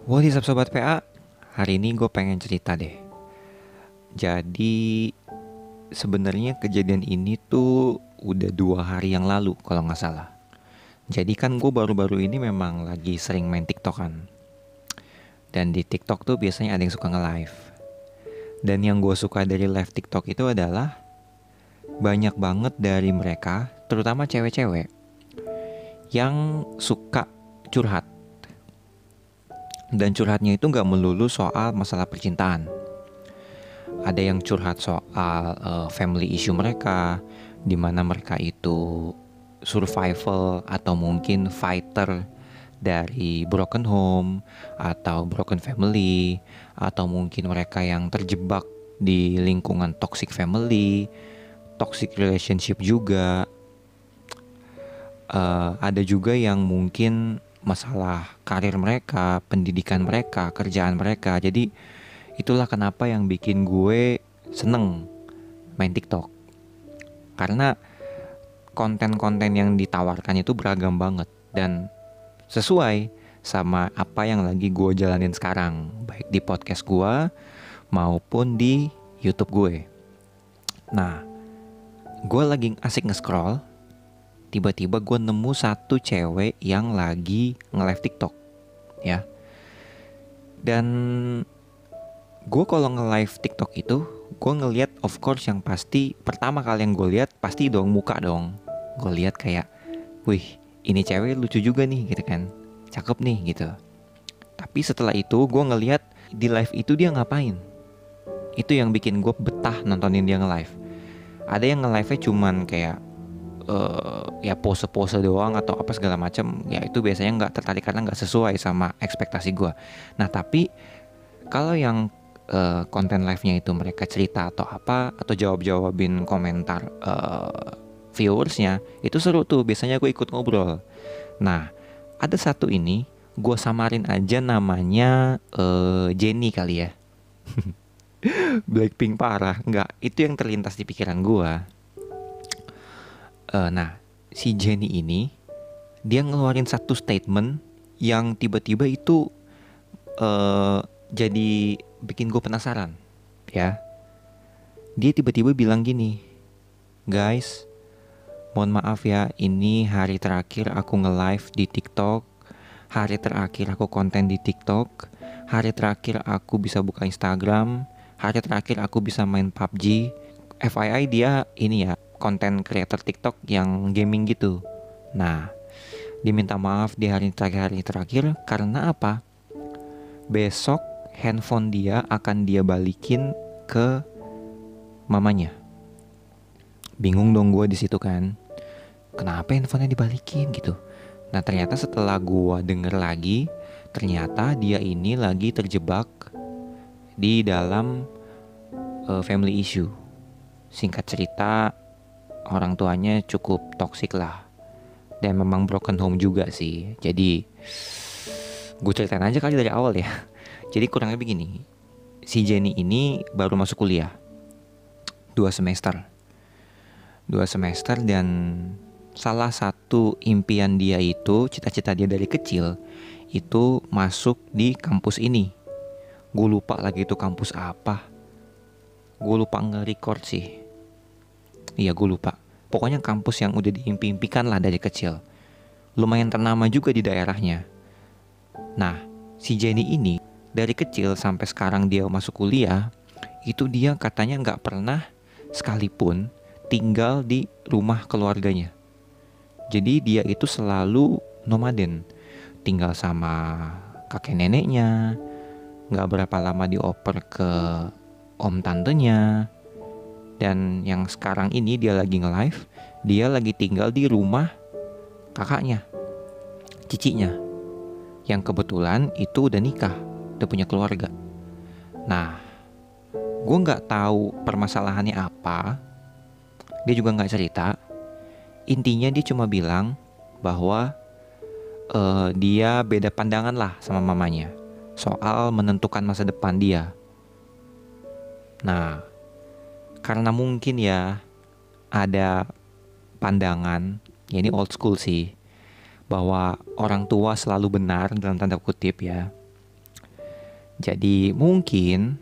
What is up Sobat PA? Hari ini gue pengen cerita deh. Jadi sebenarnya kejadian ini tuh udah 2 hari yang lalu kalau nggak salah. Jadi kan gue baru-baru ini memang lagi sering main TikTok kan. Dan di TikTok tuh biasanya ada yang suka nge-live. Dan yang gue suka dari live TikTok itu adalah banyak banget dari mereka, terutama cewek-cewek, yang suka curhat. Dan curhatnya itu gak melulu soal masalah percintaan. Ada yang curhat soal family issue mereka, di mana mereka itu survival atau mungkin fighter dari broken home atau broken family, atau mungkin mereka yang terjebak di lingkungan toxic family, toxic relationship juga. Ada juga yang mungkin masalah karir mereka, pendidikan mereka, kerjaan mereka. Jadi itulah kenapa yang bikin gue seneng main TikTok. Karena konten-konten yang ditawarkan itu beragam banget dan sesuai sama apa yang lagi gue jalanin sekarang, baik di podcast gue maupun di YouTube gue. Nah, gue lagi asik nge-scroll, tiba-tiba gue nemu satu cewek yang lagi nge-live TikTok, ya. Dan gue kalau nge-live TikTok itu, gue ngeliat of course yang pasti pertama kali yang gue lihat pasti dong muka dong. Gue lihat kayak, wih ini cewek lucu juga nih gitu kan, cakep nih gitu. Tapi setelah itu gue ngeliat di live itu dia ngapain. Itu yang bikin gue betah nontonin dia nge-live. Ada yang nge-live-nya cuman kayak ya pose-pose doang atau apa segala macam, ya itu biasanya nggak tertarik karena nggak sesuai sama ekspektasi gue. Nah tapi kalau yang konten live-nya itu mereka cerita atau apa atau jawab-jawabin komentar viewersnya, itu seru tuh, biasanya gue ikut ngobrol. Nah ada satu ini gue samarin aja namanya Jenny kali ya. Blackpink parah, nggak, itu yang terlintas di pikiran gue. Nah, si Jenny ini dia ngeluarin satu statement yang tiba-tiba itu jadi bikin gue penasaran, ya. Dia tiba-tiba bilang gini, guys, mohon maaf ya, ini hari terakhir aku nge-live di TikTok, hari terakhir aku konten di TikTok, hari terakhir aku bisa buka Instagram, hari terakhir aku bisa main PUBG. FYI dia ini ya, konten creator TikTok yang gaming gitu. Nah, diminta maaf di hari terakhir karena apa? Besok handphone dia akan dia balikin ke mamanya. Bingung dong gue di situ kan. Kenapa handphonenya dibalikin gitu? Nah ternyata setelah gue denger lagi, ternyata dia ini lagi terjebak di dalam family issue. Singkat cerita, orang tuanya cukup toksik lah. Dan memang broken home juga sih. Jadi gue ceritain aja kali dari awal ya. Jadi kurang lebih gini, si Jenny ini baru masuk kuliah 2 semester dan salah satu impian dia itu, cita-cita dia dari kecil itu masuk di kampus ini. Gue lupa lagi itu kampus apa. Gue lupa nge-record sih. Iya gue lupa. Pokoknya kampus yang udah diimpi-impikan lah dari kecil. Lumayan ternama juga di daerahnya. Nah, si Jenny ini dari kecil sampai sekarang dia masuk kuliah, itu dia katanya gak pernah sekalipun tinggal di rumah keluarganya. Jadi dia itu selalu nomaden, tinggal sama kakek neneknya, gak berapa lama dioper ke om tantenya. Dan yang sekarang ini dia lagi nge-live, dia lagi tinggal di rumah kakaknya, cicinya, yang kebetulan itu udah nikah, udah punya keluarga. Nah, gue gak tahu permasalahannya apa. Dia juga gak cerita. Intinya dia cuma bilang bahwa dia beda pandangan lah sama mamanya soal menentukan masa depan dia. Nah, karena mungkin ya ada pandangan, ya ini old school sih, bahwa orang tua selalu benar dalam tanda kutip ya. Jadi mungkin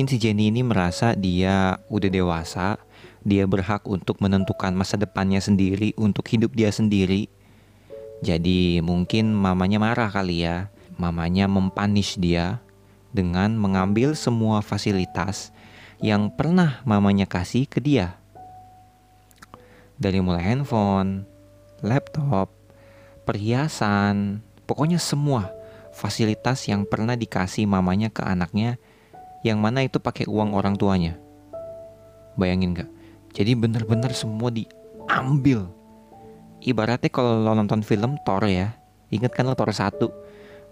si Jenny ini merasa dia udah dewasa, dia berhak untuk menentukan masa depannya sendiri, untuk hidup dia sendiri. Jadi mungkin mamanya marah kali ya. Mamanya mempunish dia dengan mengambil semua fasilitas yang pernah mamanya kasih ke dia. Dari mulai handphone, laptop, perhiasan, pokoknya semua fasilitas yang pernah dikasih mamanya ke anaknya, yang mana itu pakai uang orang tuanya. Bayangin gak? Jadi bener-bener semua diambil. Ibaratnya kalau lo nonton film Thor ya, ingat kan lo Thor 1,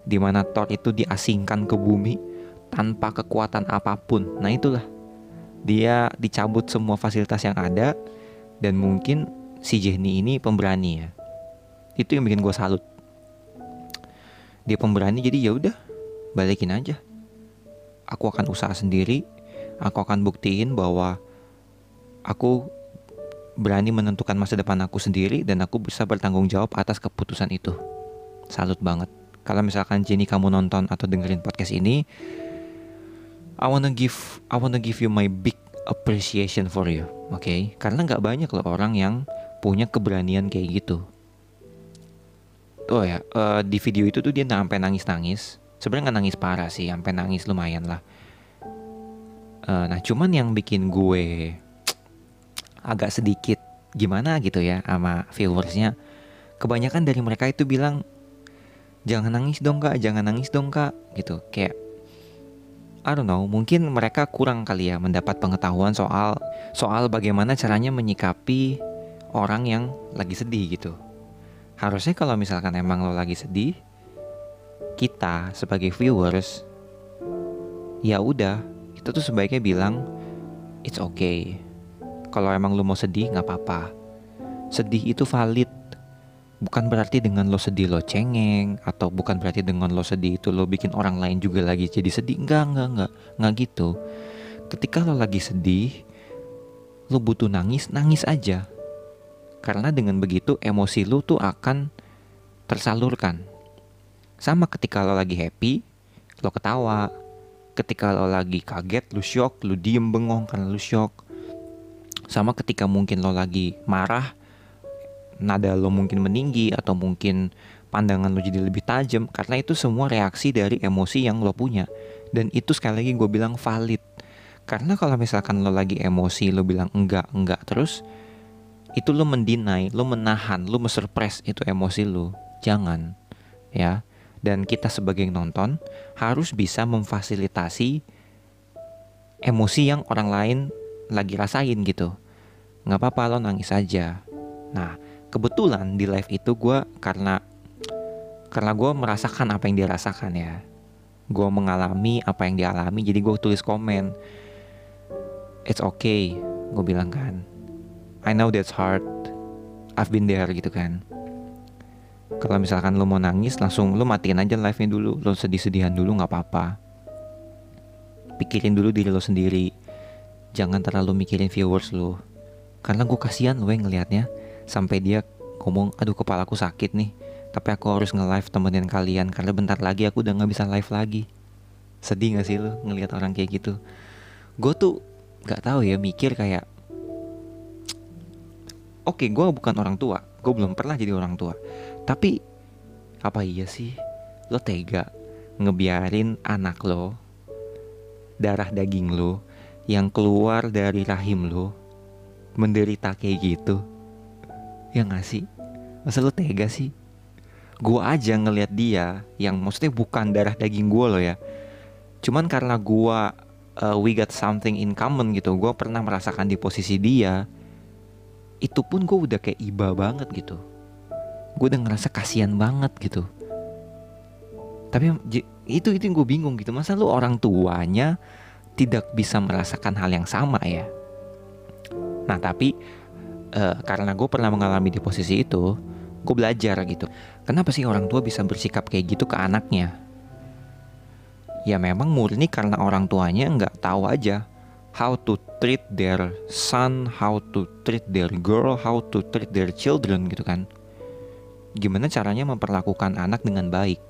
dimana Thor itu diasingkan ke bumi tanpa kekuatan apapun. Nah itulah, dia dicabut semua fasilitas yang ada. Dan mungkin si Jenny ini pemberani ya. Itu yang bikin gue salut. Dia pemberani, jadi ya udah, balikin aja. Aku akan usaha sendiri. Aku akan buktiin bahwa aku berani menentukan masa depan aku sendiri, dan aku bisa bertanggung jawab atas keputusan itu. Salut banget. Kalau misalkan Jenny kamu nonton atau dengerin podcast ini, I wanna give you my big appreciation for you, okay? Karena nggak banyak loh orang yang punya keberanian kayak gitu. Oh ya, di video itu tuh dia sampai nangis. Sebenarnya nggak nangis parah sih, sampai nangis lumayan lah. Nah cuman yang bikin gue agak sedikit gimana gitu ya sama viewersnya, kebanyakan dari mereka itu bilang, jangan nangis dong kak gitu. Kayak I don't know, mungkin mereka kurang kali ya mendapat pengetahuan soal bagaimana caranya menyikapi orang yang lagi sedih gitu. Harusnya kalau misalkan emang lo lagi sedih, kita sebagai viewers, ya udah, kita tuh sebaiknya bilang it's okay. Kalau emang lo mau sedih nggak apa-apa. Sedih itu valid. Bukan berarti dengan lo sedih lo cengeng, atau bukan berarti dengan lo sedih itu lo bikin orang lain juga lagi jadi sedih. Enggak gitu. Ketika lo lagi sedih, lo butuh nangis aja. Karena dengan begitu emosi lo tuh akan tersalurkan. Sama ketika lo lagi happy, lo ketawa. Ketika lo lagi kaget, lo shock, lo diem bengong karena lo shock. Sama ketika mungkin lo lagi marah, nada lo mungkin meninggi, atau mungkin pandangan lo jadi lebih tajam, karena itu semua reaksi dari emosi yang lo punya. Dan itu sekali lagi gue bilang valid. Karena kalau misalkan lo lagi emosi, lo bilang enggak terus, itu lo mendinai, lo menahan, lo suppress itu emosi lo. Jangan ya. Dan kita sebagai nonton harus bisa memfasilitasi emosi yang orang lain lagi rasain gitu. Gak apa-apa lo nangis aja. Nah kebetulan di live itu gue karena gue merasakan apa yang dia rasakan ya. Gue mengalami apa yang dia alami, jadi gue tulis komen. It's okay, gue bilang kan. I know that's hard. I've been there gitu kan. Kalau misalkan lo mau nangis, langsung lo matiin aja live-nya dulu. Lo sedih-sedihan dulu gak apa-apa. Pikirin dulu diri lo sendiri. Jangan terlalu mikirin viewers lo. Karena gue kasihan lo yang ngelihatnya. Sampai dia ngomong, aduh kepalaku sakit nih, tapi aku harus nge-live temenin kalian karena bentar lagi aku udah gak bisa live lagi. Sedih gak sih lo ngelihat orang kayak gitu? Gue tuh gak tahu ya, mikir kayak oke, gue bukan orang tua, gue belum pernah jadi orang tua, tapi apa iya sih lo tega ngebiarin anak lo, darah daging lo yang keluar dari rahim lo menderita kayak gitu? Ya gak sih? Masa lu tega sih? Gue aja ngelihat dia, yang maksudnya bukan darah daging gue loh ya, cuman karena gue we got something in common gitu. Gue pernah merasakan di posisi dia. Itu pun gue udah kayak iba banget gitu. Gue udah ngerasa kasihan banget gitu. Tapi itu yang gue bingung gitu. Masa lu orang tuanya tidak bisa merasakan hal yang sama ya? Nah tapi karena gue pernah mengalami di posisi itu, gue belajar gitu. Kenapa sih orang tua bisa bersikap kayak gitu ke anaknya? Ya memang murni karena orang tuanya nggak tahu aja how to treat their son, how to treat their girl, how to treat their children gitu kan. Gimana caranya memperlakukan anak dengan baik.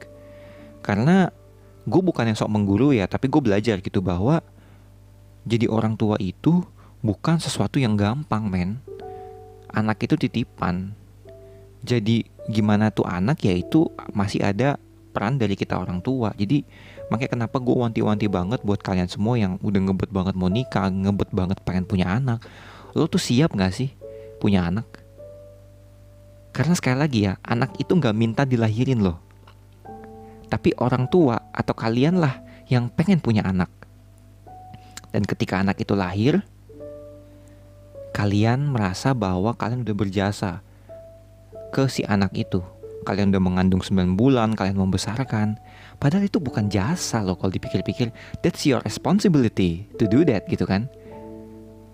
Karena gue bukan yang sok mengguru ya, tapi gue belajar gitu bahwa jadi orang tua itu bukan sesuatu yang gampang, men. Anak itu titipan. Jadi gimana tuh anak, ya itu masih ada peran dari kita orang tua. Jadi makanya kenapa gue wanti-wanti banget buat kalian semua yang udah ngebet banget mau nikah, ngebet banget pengen punya anak. Lo tuh siap gak sih punya anak? Karena sekali lagi ya, anak itu gak minta dilahirin loh. Tapi orang tua atau kalian lah yang pengen punya anak. Dan ketika anak itu lahir, kalian merasa bahwa kalian udah berjasa ke si anak itu. Kalian udah mengandung 9 bulan, kalian membesarkan. Padahal itu bukan jasa loh kalau dipikir-pikir. That's your responsibility to do that gitu kan.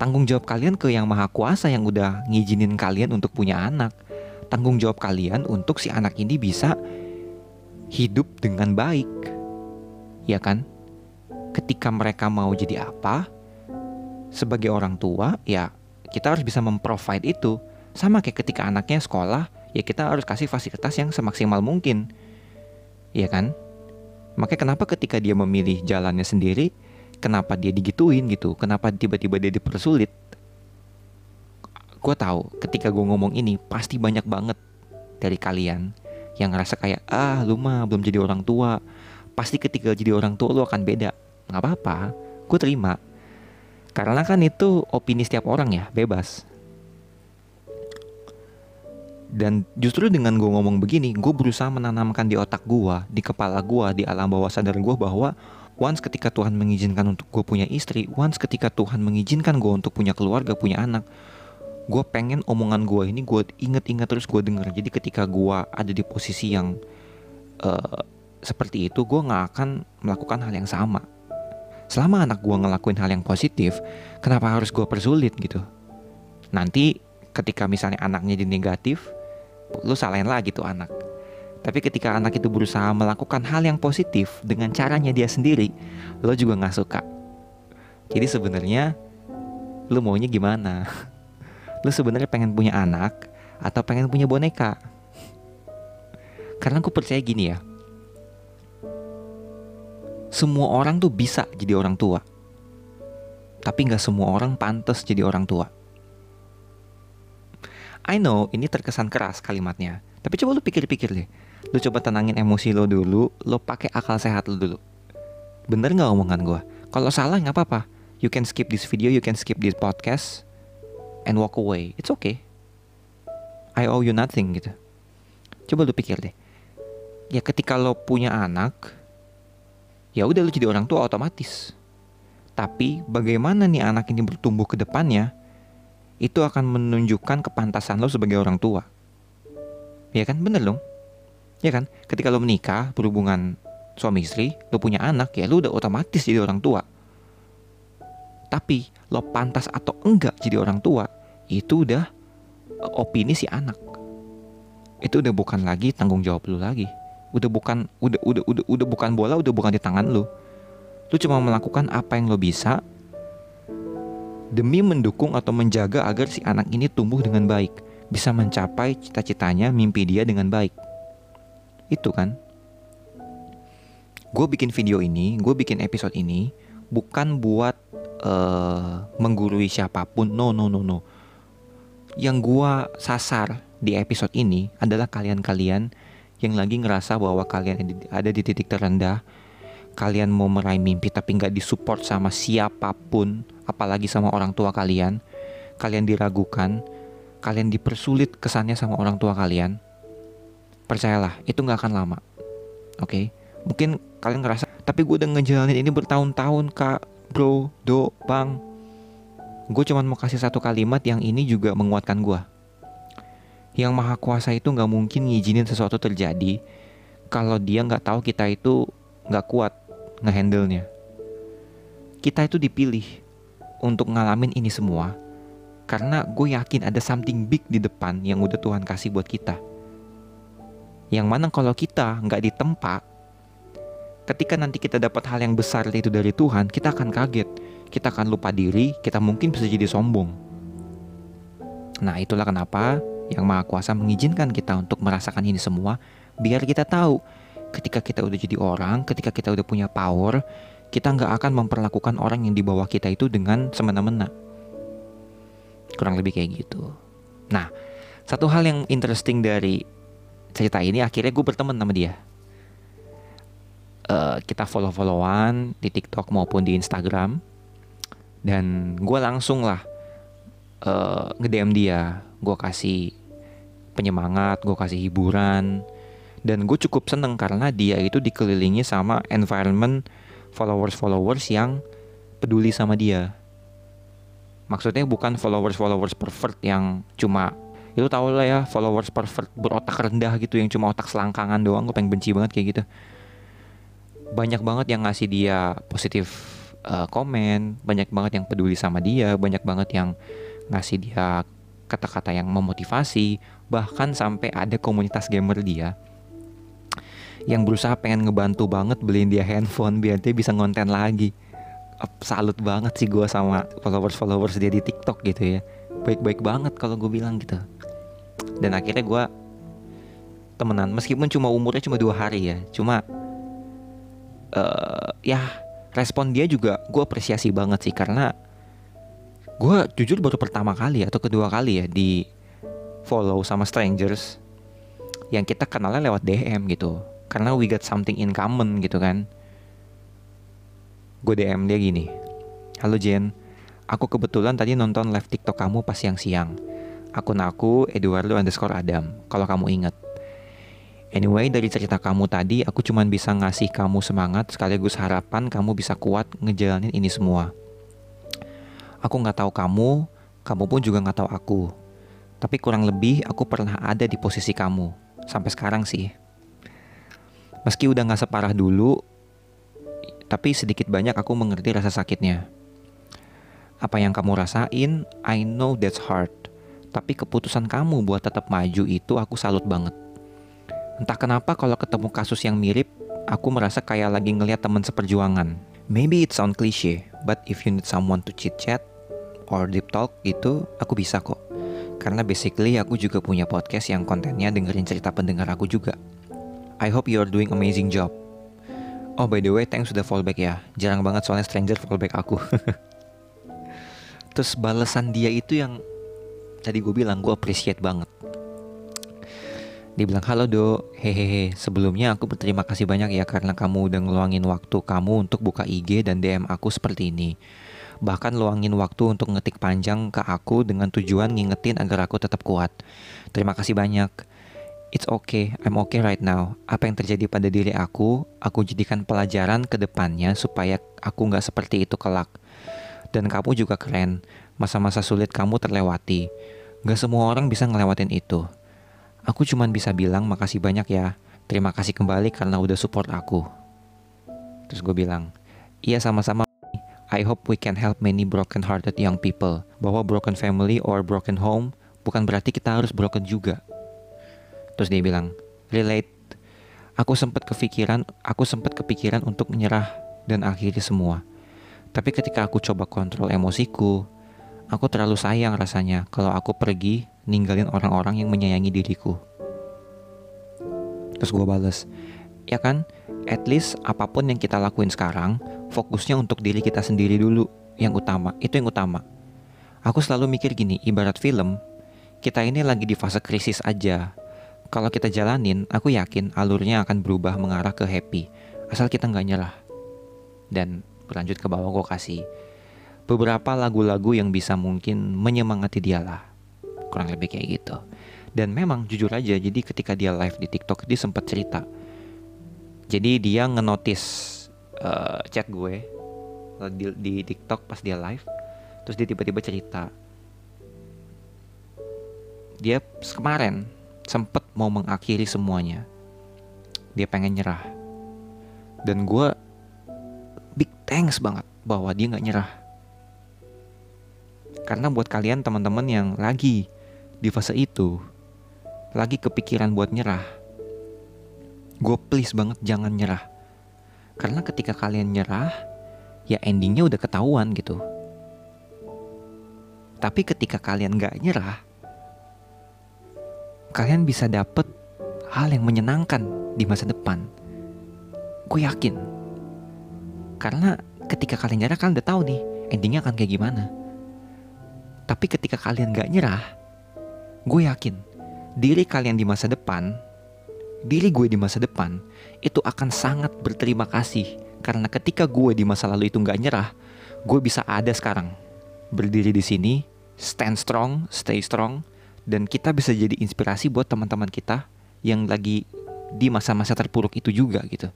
Tanggung jawab kalian ke yang maha kuasa yang udah ngizinin kalian untuk punya anak. Tanggung jawab kalian untuk si anak ini bisa hidup dengan baik. Ya kan? Ketika mereka mau jadi apa, sebagai orang tua ya kita harus bisa memprovide itu. Sama kayak ketika anaknya sekolah, ya kita harus kasih fasilitas yang semaksimal mungkin. Ya kan? Makanya kenapa ketika dia memilih jalannya sendiri, kenapa dia digituin gitu? Kenapa tiba-tiba dia dipersulit? Gue tahu ketika gue ngomong ini pasti banyak banget dari kalian yang ngerasa kayak, lu mah belum jadi orang tua. Pasti ketika jadi orang tua lu akan beda. Gak apa-apa, gue terima. Karena kan itu opini setiap orang ya, bebas. Dan justru dengan gue ngomong begini, gue berusaha menanamkan di otak gue, di kepala gue, di alam bawah sadar gue bahwa once ketika Tuhan mengizinkan untuk gue punya istri, once ketika Tuhan mengizinkan gue untuk punya keluarga, punya anak, gue pengen omongan gue ini gue inget-inget terus gue denger. Jadi ketika gue ada di posisi yang seperti itu, gue gak akan melakukan hal yang sama. Selama anak gue ngelakuin hal yang positif, kenapa harus gue persulit gitu? Nanti ketika misalnya anaknya jadi negatif, lu salahin lagi tuh anak. Tapi ketika anak itu berusaha melakukan hal yang positif dengan caranya dia sendiri, lo juga gak suka. Jadi sebenarnya lu maunya gimana? Lu sebenarnya pengen punya anak atau pengen punya boneka? Karena aku percaya gini ya, semua orang tuh bisa jadi orang tua, tapi gak semua orang pantas jadi orang tua. I know ini terkesan keras kalimatnya, tapi coba lu pikir-pikir deh. Lu coba tenangin emosi lo dulu, lo pakai akal sehat lo dulu. Bener gak omongan gue? Kalau salah gak apa-apa. You can skip this video, you can skip this podcast and walk away. It's okay. I owe you nothing gitu. Coba lu pikir deh. Ya ketika lo punya anak, ya udah lu jadi orang tua otomatis. Tapi bagaimana nih anak ini bertumbuh ke depannya, itu akan menunjukkan kepantasan lo sebagai orang tua. Ya kan, bener dong. Ya kan, ketika lo menikah, berhubungan suami istri, lo punya anak, ya lo udah otomatis jadi orang tua. Tapi lo pantas atau enggak jadi orang tua, itu udah opini si anak. Itu udah bukan lagi tanggung jawab lo lagi. Udah bukan bola, udah bukan di tangan lo. Lo cuma melakukan apa yang lo bisa demi mendukung atau menjaga agar si anak ini tumbuh dengan baik, bisa mencapai cita-citanya, mimpi dia dengan baik. Itu kan. Gue bikin video ini, gue bikin episode ini bukan buat menggurui siapapun. No. Yang gue sasar di episode ini adalah kalian-kalian yang lagi ngerasa bahwa kalian ada di titik terendah. Kalian mau meraih mimpi tapi gak disupport sama siapapun, apalagi sama orang tua kalian. Kalian diragukan, kalian dipersulit kesannya sama orang tua kalian. Percayalah, itu gak akan lama. Oke? Mungkin kalian ngerasa, tapi gue udah ngejalanin ini bertahun-tahun kak, bro, do, bang. Gue cuma mau kasih satu kalimat yang ini juga menguatkan gue. Yang maha kuasa itu gak mungkin ngizinin sesuatu terjadi kalau dia gak tahu kita itu gak kuat ngehandle-nya. Kita itu dipilih untuk ngalamin ini semua karena gue yakin ada something big di depan yang udah Tuhan kasih buat kita. Yang mana kalau kita gak ditempa, ketika nanti kita dapat hal yang besar itu dari Tuhan, kita akan kaget, kita akan lupa diri, kita mungkin bisa jadi sombong. Nah itulah kenapa yang Maha Kuasa mengizinkan kita untuk merasakan ini semua, biar kita tahu ketika kita udah jadi orang, ketika kita udah punya power, kita nggak akan memperlakukan orang yang di bawah kita itu dengan semena-mena. Kurang lebih kayak gitu. Nah, satu hal yang interesting dari cerita ini, akhirnya gue berteman sama dia. Kita follow-followan di TikTok maupun di Instagram. Dan gue langsung lah nge-DM dia. Gue kasih penyemangat, gue kasih hiburan. Dan gue cukup seneng karena dia itu dikelilingi sama environment followers yang peduli sama dia. Maksudnya bukan followers pervert yang cuma, itu tau lah ya, followers pervert berotak rendah gitu, yang cuma otak selangkangan doang. Gue pengen benci banget kayak gitu. Banyak banget yang ngasih dia positif komen, banyak banget yang peduli sama dia, banyak banget yang ngasih dia kata-kata yang memotivasi. Bahkan sampai ada komunitas gamer dia yang berusaha pengen ngebantu banget beliin dia handphone biar dia bisa ngonten lagi. Salut banget sih gue sama followers dia di TikTok gitu ya. Baik-baik banget kalau gue bilang gitu. Dan akhirnya gue temenan, meskipun cuma umurnya cuma 2 hari ya. Cuma ya respon dia juga gue apresiasi banget sih. Karena gue jujur baru pertama kali atau kedua kali ya di follow sama strangers yang kita kenalnya lewat DM gitu. Karena we got something in common gitu kan. Gue DM dia gini, "Halo Jen, aku kebetulan tadi nonton live TikTok kamu pas siang-siang. Akun aku Eduardo_Adam, kalau kamu inget. Anyway, dari cerita kamu tadi, aku cuman bisa ngasih kamu semangat sekaligus harapan kamu bisa kuat ngejalanin ini semua. Aku gak tahu kamu pun juga gak tahu aku. Tapi kurang lebih aku pernah ada di posisi kamu, sampai sekarang sih. Meski udah gak separah dulu, tapi sedikit banyak aku mengerti rasa sakitnya. Apa yang kamu rasain, I know that's hard. Tapi keputusan kamu buat tetap maju itu aku salut banget. Entah kenapa kalau ketemu kasus yang mirip, aku merasa kayak lagi ngeliat teman seperjuangan. Maybe it sound cliche, but if you need someone to chit-chat or deep talk gitu, aku bisa kok. Karena basically aku juga punya podcast yang kontennya dengerin cerita pendengar aku juga. I hope you are doing amazing job. Oh by the way, thanks sudah fallback ya. Jarang banget soalnya stranger fallback aku." Terus balasan dia itu yang tadi gue bilang, gue appreciate banget. Dia bilang, "Halo Do, hehehe, sebelumnya aku berterima kasih banyak ya karena kamu udah ngeluangin waktu kamu untuk buka IG dan DM aku seperti ini. Bahkan luangin waktu untuk ngetik panjang ke aku dengan tujuan ngingetin agar aku tetap kuat. Terima kasih banyak. It's okay, I'm okay right now. Apa yang terjadi pada diri aku jadikan pelajaran ke depannya supaya aku gak seperti itu kelak. Dan kamu juga keren, masa-masa sulit kamu terlewati. Gak semua orang bisa ngelewatin itu. Aku cuman bisa bilang makasih banyak ya. Terima kasih kembali karena udah support aku." Terus gue bilang, "Iya sama-sama. I hope we can help many broken-hearted young people. Bahwa broken family or broken home bukan berarti kita harus broken juga." Terus dia bilang, "Relate. Aku sempat kepikiran untuk menyerah dan akhiri semua. Tapi ketika aku coba kontrol emosiku, aku terlalu sayang rasanya kalau aku pergi ninggalin orang-orang yang menyayangi diriku." Terus gue bales, "Ya kan, at least apapun yang kita lakuin sekarang, fokusnya untuk diri kita sendiri dulu, yang utama. Itu yang utama. Aku selalu mikir gini, ibarat film, kita ini lagi di fase krisis aja. Kalau kita jalanin, aku yakin alurnya akan berubah mengarah ke happy, asal kita gak nyerah." Dan berlanjut ke bawah, gue kasih beberapa lagu-lagu yang bisa mungkin menyemangati dia lah. Kurang lebih kayak gitu. Dan memang jujur aja, jadi ketika dia live di TikTok, dia sempat cerita. Jadi dia ngenotice chat gue di TikTok pas dia live. Terus dia tiba-tiba cerita, dia kemarin sempet mau mengakhiri semuanya. Dia pengen nyerah. Dan gue big thanks banget bahwa dia gak nyerah. Karena buat kalian teman-teman yang lagi di fase itu, lagi kepikiran buat nyerah, gue please banget jangan nyerah. Karena ketika kalian nyerah, ya endingnya udah ketahuan gitu. Tapi ketika kalian gak nyerah, kalian bisa dapet hal yang menyenangkan di masa depan. gue yakin. Karena ketika kalian nyerah, kalian udah tahu nih endingnya akan kayak gimana. Tapi ketika kalian gak nyerah, gue yakin diri kalian di masa depan, diri gue di masa depan itu akan sangat berterima kasih. Karena ketika gue di masa lalu itu gak nyerah, gue bisa ada sekarang, berdiri di sini, stand strong, stay strong, dan kita bisa jadi inspirasi buat teman-teman kita yang lagi di masa-masa terpuruk itu juga gitu.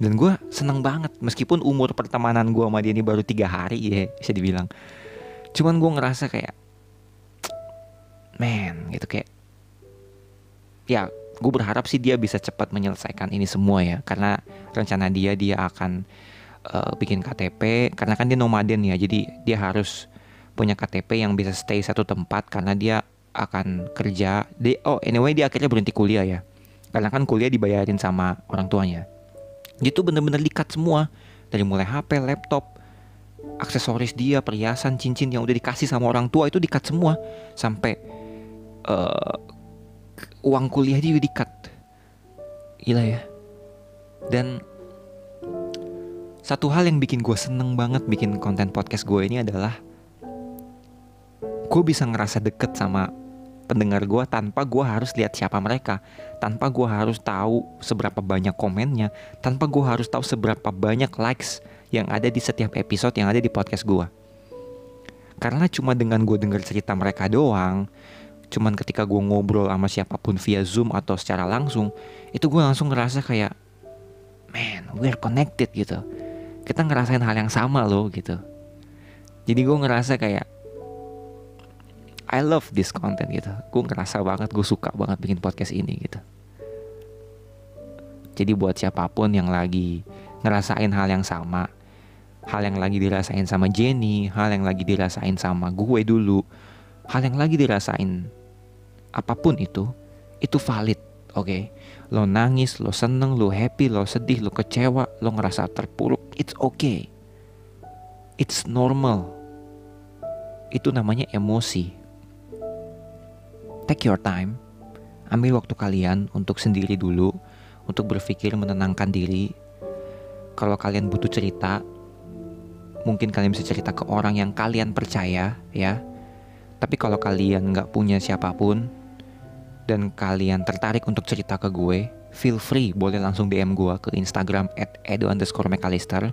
Dan gue seneng banget, meskipun umur pertemanan gue sama dia ini baru 3 hari ya bisa dibilang. Cuman gue ngerasa kayak, man gitu, kayak ya gue berharap sih dia bisa cepat menyelesaikan ini semua ya. Karena rencana dia akan bikin KTP, karena kan dia nomaden ya. Jadi dia harus punya KTP yang bisa stay satu tempat, karena dia akan kerja. Anyway dia akhirnya berhenti kuliah ya. Karena kan kuliah dibayarin sama orang tuanya. Dia tuh bener-bener di-cut semua. Dari mulai HP, laptop, aksesoris dia, perhiasan, cincin yang udah dikasih sama orang tua itu di-cut semua. Sampai uang kuliah dia juga di-cut. Gila ya. Dan satu hal yang bikin gue seneng banget bikin konten podcast gue ini adalah gue bisa ngerasa deket sama pendengar gue tanpa gue harus lihat siapa mereka, tanpa gue harus tahu seberapa banyak komennya, tanpa gue harus tahu seberapa banyak likes yang ada di setiap episode yang ada di podcast gue. Karena cuma dengan gue denger cerita mereka doang, cuman ketika gue ngobrol sama siapapun via Zoom atau secara langsung, itu gue langsung ngerasa kayak, man, we're connected gitu. Kita ngerasain hal yang sama loh gitu. Jadi gue ngerasa kayak I love this content gitu. Gue ngerasa banget, gue suka banget bikin podcast ini gitu. Jadi buat siapapun yang lagi ngerasain hal yang sama, hal yang lagi dirasain sama Jenny, hal yang lagi dirasain sama gue dulu, hal yang lagi dirasain apapun itu valid, oke? Lo nangis, lo seneng, lo happy, lo sedih, lo kecewa, lo ngerasa terpuruk, it's okay. It's normal. Itu namanya emosi. Take your time, ambil waktu kalian untuk sendiri dulu, untuk berpikir, menenangkan diri. Kalau kalian butuh cerita, mungkin kalian bisa cerita ke orang yang kalian percaya ya. Tapi kalau kalian gak punya siapapun dan kalian tertarik untuk cerita ke gue, feel free, boleh langsung DM gue ke Instagram @edo_mcallister.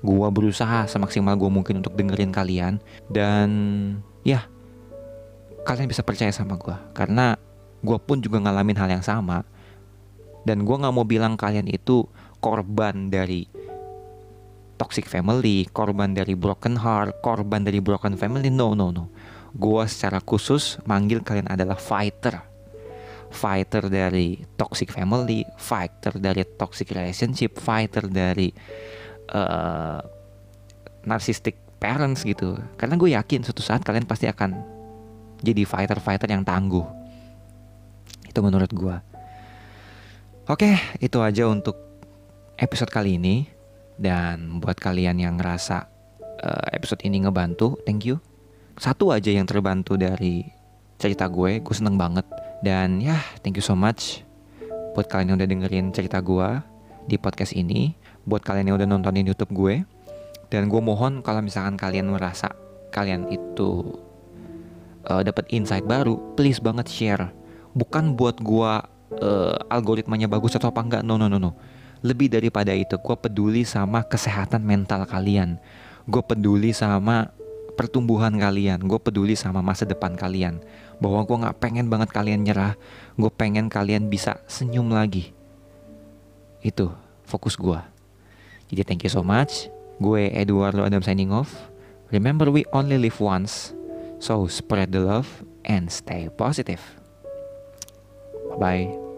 Gue berusaha semaksimal gue mungkin untuk dengerin kalian. Dan ya, kalian bisa percaya sama gue, karena gue pun juga ngalamin hal yang sama. Dan gue gak mau bilang kalian itu korban dari toxic family, korban dari broken heart, korban dari broken family. No. Gue secara khusus manggil kalian adalah fighter dari toxic family, fighter dari toxic relationship, fighter dari narcissistic parents gitu. Karena gue yakin suatu saat kalian pasti akan jadi fighter yang tangguh. Itu menurut gue. Oke, itu aja untuk episode kali ini. Dan buat kalian yang ngerasa episode ini ngebantu, thank you. Satu aja yang terbantu dari cerita gue seneng banget. Dan ya, thank you so much buat kalian yang udah dengerin cerita gue di podcast ini, buat kalian yang udah nontonin YouTube gue. Dan gue mohon kalau misalkan kalian merasa kalian itu dapat insight baru, please banget share. Bukan buat gue algoritmanya bagus atau apa enggak, no. Lebih daripada itu, gue peduli sama kesehatan mental kalian. Gue peduli sama pertumbuhan kalian. Gue peduli sama masa depan kalian. Bahwa gue gak pengen banget kalian nyerah. Gue pengen kalian bisa senyum lagi. Itu fokus gue. Jadi thank you so much. Gue Eduardo Adam signing off. Remember, we only live once. So spread the love and stay positive. Bye-bye.